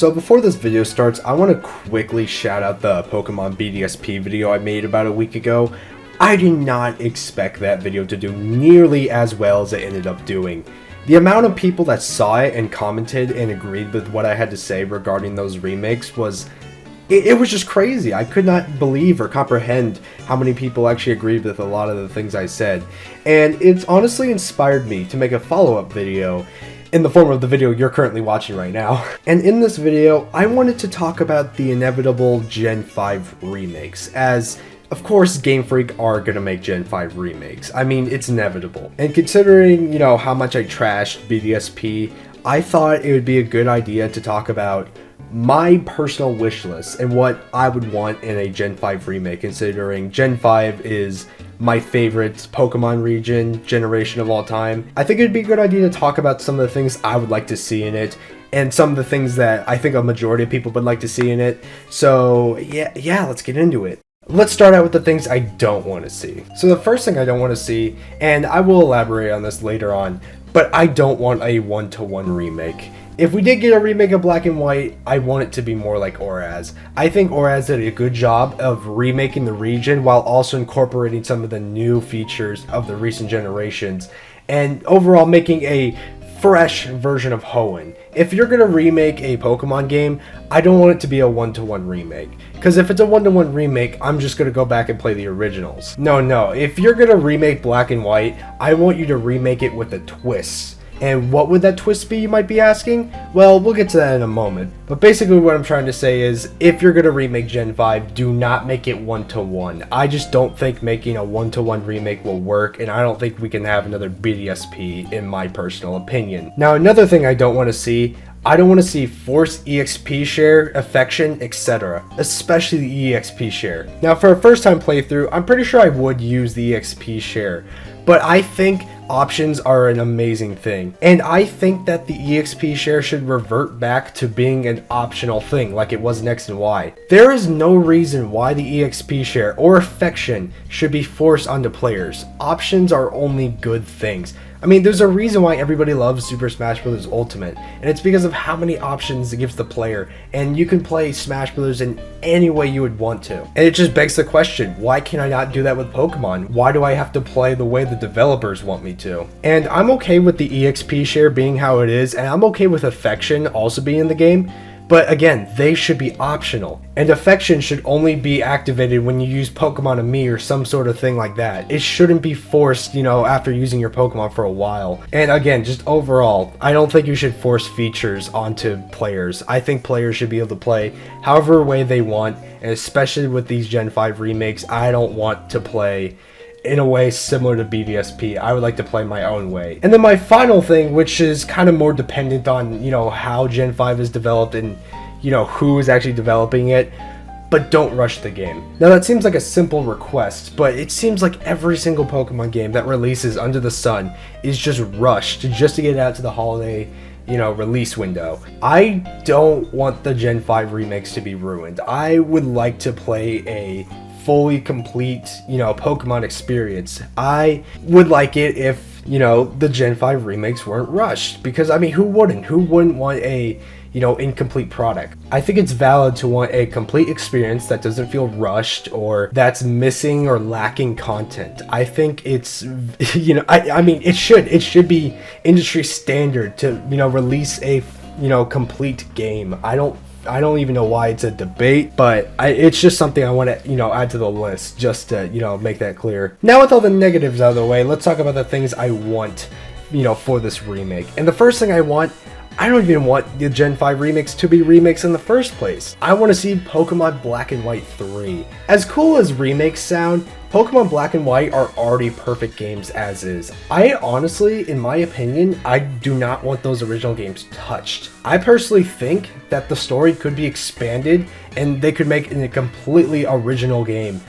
So before this video starts, I want to quickly shout out the Pokemon BDSP video I made about a week ago. I did not expect that video to do nearly as well as it ended up doing. The amount of people that saw it and commented and agreed with what I had to say regarding those remakes was... It was just crazy. I could not believe or comprehend how many people actually agreed with a lot of the things I said. And it's honestly inspired me to make a follow-up video in the form of the video you're currently watching right now. And in this video, I wanted to talk about the inevitable Gen 5 remakes, as of course Game Freak are gonna make Gen 5 remakes. I mean, it's inevitable. And considering, how much I trashed BDSP, I thought it would be a good idea to talk about my personal wish list and what I would want in a Gen 5 remake, considering Gen 5 is my favorite Pokemon generation of all time. I think it'd be a good idea to talk about some of the things I would like to see in it, and some of the things that I think a majority of people would like to see in it. So yeah, let's get into it. Let's start out with the things I don't want to see. So the first thing I don't want to see, and I will elaborate on this later on, but I don't want a one-to-one remake. If we did get a remake of Black and White, I want it to be more like Oraz. I think Oraz did a good job of remaking the region while also incorporating some of the new features of the recent generations, and overall making a fresh version of Hoenn. If you're gonna remake a Pokemon game, I don't want it to be a one-to-one remake. Because if it's a one-to-one remake, I'm just gonna go back and play the originals. No, if you're gonna remake Black and White, I want you to remake it with a twist. And what would that twist be, you might be asking? Well, we'll get to that in a moment. But basically what I'm trying to say is, if you're gonna remake Gen 5, do not make it one-to-one. I just don't think making a one-to-one remake will work, and I don't think we can have another BDSP, in my personal opinion. Now, another thing I don't want to see, I don't want to see forced EXP share, affection, etc. Especially the EXP share. Now, for a first time playthrough, I'm pretty sure I would use the EXP share. But I think options are an amazing thing. And I think that the EXP share should revert back to being an optional thing like it was in X and Y. There is no reason why the EXP share or affection should be forced onto players. Options are only good things. I mean, there's a reason why everybody loves Super Smash Bros. Ultimate, and it's because of how many options it gives the player, and you can play Smash Bros. In any way you would want to. And it just begs the question, why can I not do that with Pokemon? Why do I have to play the way the developers want me to? And I'm okay with the EXP share being how it is, and I'm okay with affection also being in the game. But again, they should be optional. And affection should only be activated when you use Pokemon Me or some sort of thing like that. It shouldn't be forced, after using your Pokemon for a while. And again, just overall, I don't think you should force features onto players. I think players should be able to play however way they want, and especially with these Gen 5 remakes, I don't want to play in a way similar to BDSP. I would like to play my own way. And then my final thing, which is kind of more dependent on, how Gen 5 is developed and, who is actually developing it, but don't rush the game. Now that seems like a simple request, but it seems like every single Pokemon game that releases under the sun is just rushed just to get out to the holiday release window. I don't want the Gen 5 remakes to be ruined. I would like to play a fully complete, Pokemon experience. I would like it if, the Gen 5 remakes weren't rushed, because I mean, who wouldn't? Who wouldn't want a, incomplete product? I think it's valid to want a complete experience that doesn't feel rushed or that's missing or lacking content. I think it's, I mean, it should be industry standard to, release a, complete game. I don't even know why it's a debate, but it's just something I want to, add to the list, just to, make that clear. Now with all the negatives out of the way, let's talk about the things I want, for this remake. And the first thing I don't even want the Gen 5 remakes to be remakes in the first place. I want to see Pokemon Black and White 3. As cool as remakes sound, Pokemon Black and White are already perfect games as is. I honestly, in my opinion, I do not want those original games touched. I personally think that the story could be expanded and they could make it a completely original game,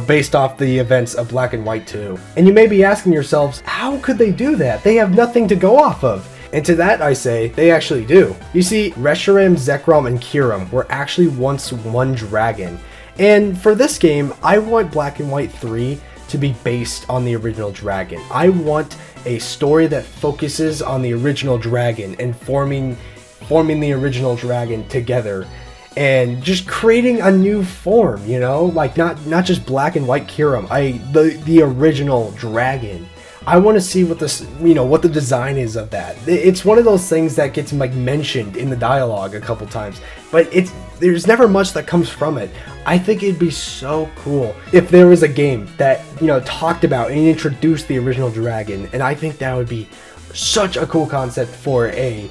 based off the events of Black and White 2. And you may be asking yourselves, how could they do that? They have nothing to go off of. And to that I say, they actually do. You see, Reshiram, Zekrom, and Kyurem were actually once one dragon. And for this game, I want Black and White 3 to be based on the original dragon. I want a story that focuses on the original dragon and forming forming the original dragon together and just creating a new form, you know, like not just black and white Kirim, the original dragon. I want to see what this, you know, what the design is of that. It's one of those things that gets like mentioned in the dialogue a couple times, but there's never much that comes from it. I think it'd be so cool if there was a game that, you know, talked about and introduced the original dragon, and I think that would be such a cool concept for a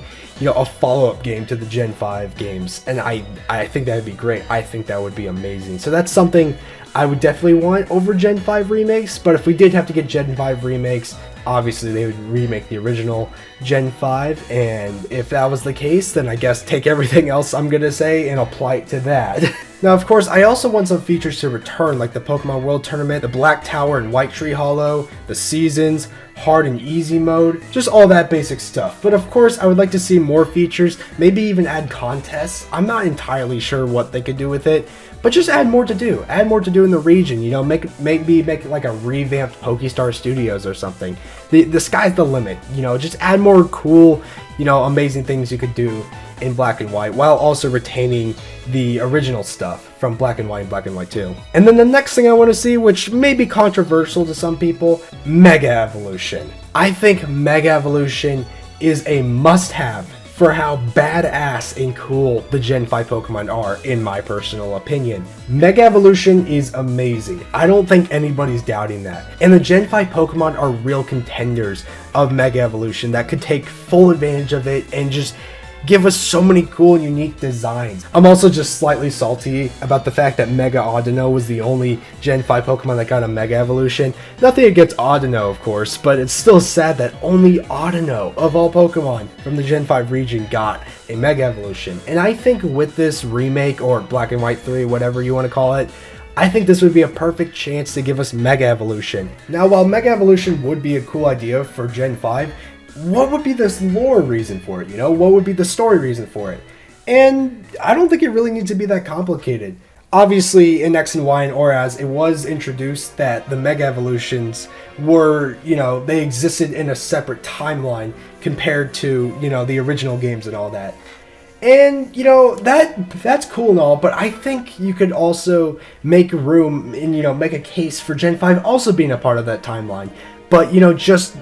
follow-up game to the Gen 5 games, and I think that would be great. I think that would be amazing. So that's something I would definitely want over Gen 5 remakes, but if we did have to get Gen 5 remakes, obviously they would remake the original Gen 5, and if that was the case, then I guess take everything else I'm gonna say and apply it to that. Now, of course, I also want some features to return, like the Pokemon World Tournament, the Black Tower and White Tree Hollow, the Seasons, hard and easy mode, just all that basic stuff. But of course, I would like to see more features, maybe even add contests. I'm not entirely sure what they could do with it, but just add more to do. Add more to do in the region, you know, maybe make it like a revamped Pokestar Studios or something. The sky's the limit, you know, just add more cool, you know, amazing things you could do in Black and White while also retaining the original stuff from Black and White and Black and White 2. And then the next thing I want to see, which may be controversial to some people, Mega Evolution. I think Mega Evolution is a must-have for how badass and cool the Gen 5 Pokemon are, in my personal opinion. Mega Evolution is amazing. I don't think anybody's doubting that. And the Gen 5 Pokemon are real contenders of Mega Evolution that could take full advantage of it and just give us so many cool and unique designs. I'm also just slightly salty about the fact that Mega Audino was the only Gen 5 Pokemon that got a Mega Evolution. Nothing against Audino, of course, but it's still sad that only Audino, of all Pokemon from the Gen 5 region, got a Mega Evolution. And I think with this remake, or Black and White 3, whatever you want to call it, I think this would be a perfect chance to give us Mega Evolution. Now, while Mega Evolution would be a cool idea for Gen 5, what would be this lore reason for it, you know? What would be the story reason for it? And I don't think it really needs to be that complicated. Obviously, in X and Y and ORAS, it was introduced that the Mega Evolutions were, you know, they existed in a separate timeline compared to, you know, the original games and all that. And, you know, that's cool and all, but I think you could also make room and, you know, make a case for Gen 5 also being a part of that timeline. But, you know, just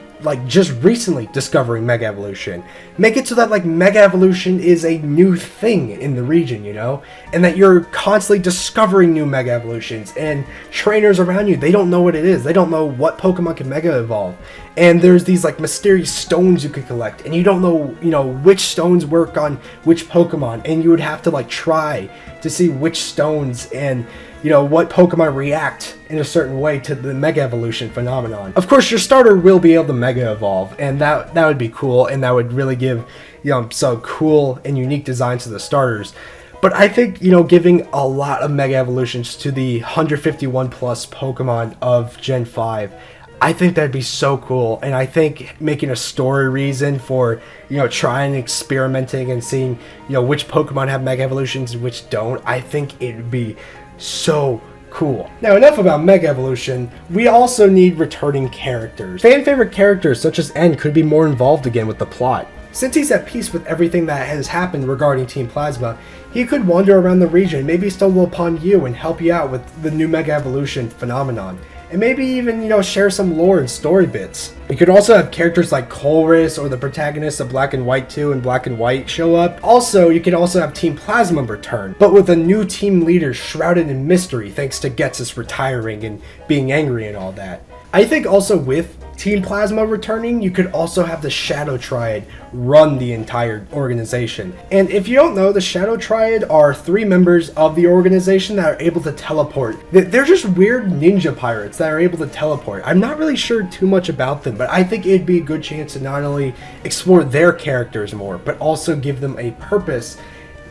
recently discovering Mega Evolution. Make it so that, like, Mega Evolution is a new thing in the region, you know? And that you're constantly discovering new Mega Evolutions, and trainers around you, they don't know what it is. They don't know what Pokemon can Mega Evolve. And there's these, like, mysterious stones you could collect, and you don't know, you know, which stones work on which Pokemon, and you would have to, like, try to see which stones and, you know, what Pokemon react in a certain way to the Mega Evolution phenomenon. Of course, your starter will be able to Mega Evolve, and that would be cool, and that would really give, you know, some cool and unique designs to the starters. But I think, you know, giving a lot of Mega Evolutions to the 151 plus Pokemon of Gen 5, I think that'd be so cool, and I think making a story reason for, you know, trying experimenting and seeing, you know, which Pokemon have Mega Evolutions and which don't, I think it'd be so cool. Now, enough about Mega Evolution. We also need returning characters. Fan favorite characters such as N could be more involved again with the plot. Since he's at peace with everything that has happened regarding Team Plasma, he could wander around the region, maybe stumble upon you and help you out with the new Mega Evolution phenomenon. And maybe even, you know, share some lore and story bits. You could also have characters like Colress or the protagonists of Black and White 2 and Black and White show up. Also, you could also have Team Plasma return, but with a new team leader shrouded in mystery thanks to Ghetsis retiring and being angry and all that. I think also with Team Plasma returning, you could also have the Shadow Triad run the entire organization. And if you don't know, the Shadow Triad are 3 members of the organization that are able to teleport. They're just weird ninja pirates that are able to teleport. I'm not really sure too much about them, but I think it'd be a good chance to not only explore their characters more, but also give them a purpose,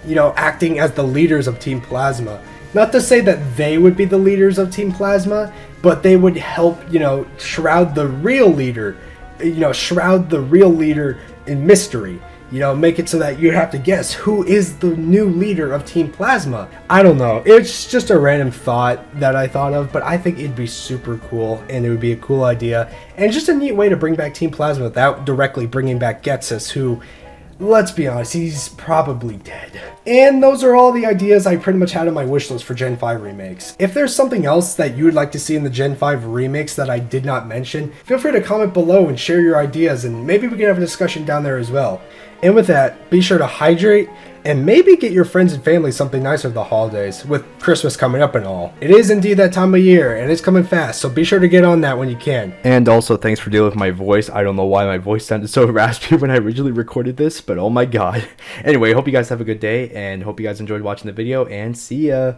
you know, acting as the leaders of Team Plasma. Not to say that they would be the leaders of Team Plasma, but they would help, you know, shroud the real leader in mystery. You know, make it so that you have to guess who is the new leader of Team Plasma. I don't know. It's just a random thought that I thought of, but I think it'd be super cool, and it would be a cool idea, and just a neat way to bring back Team Plasma without directly bringing back Ghetsis, who, let's be honest, he's probably dead. And those are all the ideas I pretty much had on my wish list for Gen 5 remakes. If there's something else that you would like to see in the Gen 5 remakes that I did not mention, feel free to comment below and share your ideas, and maybe we can have a discussion down there as well. And with that, be sure to hydrate, and maybe get your friends and family something nice for the holidays, with Christmas coming up and all. It is indeed that time of year, and it's coming fast, so be sure to get on that when you can. And also, thanks for dealing with my voice. I don't know why my voice sounded so raspy when I originally recorded this, but oh my god. Anyway, hope you guys have a good day, and hope you guys enjoyed watching the video, and see ya!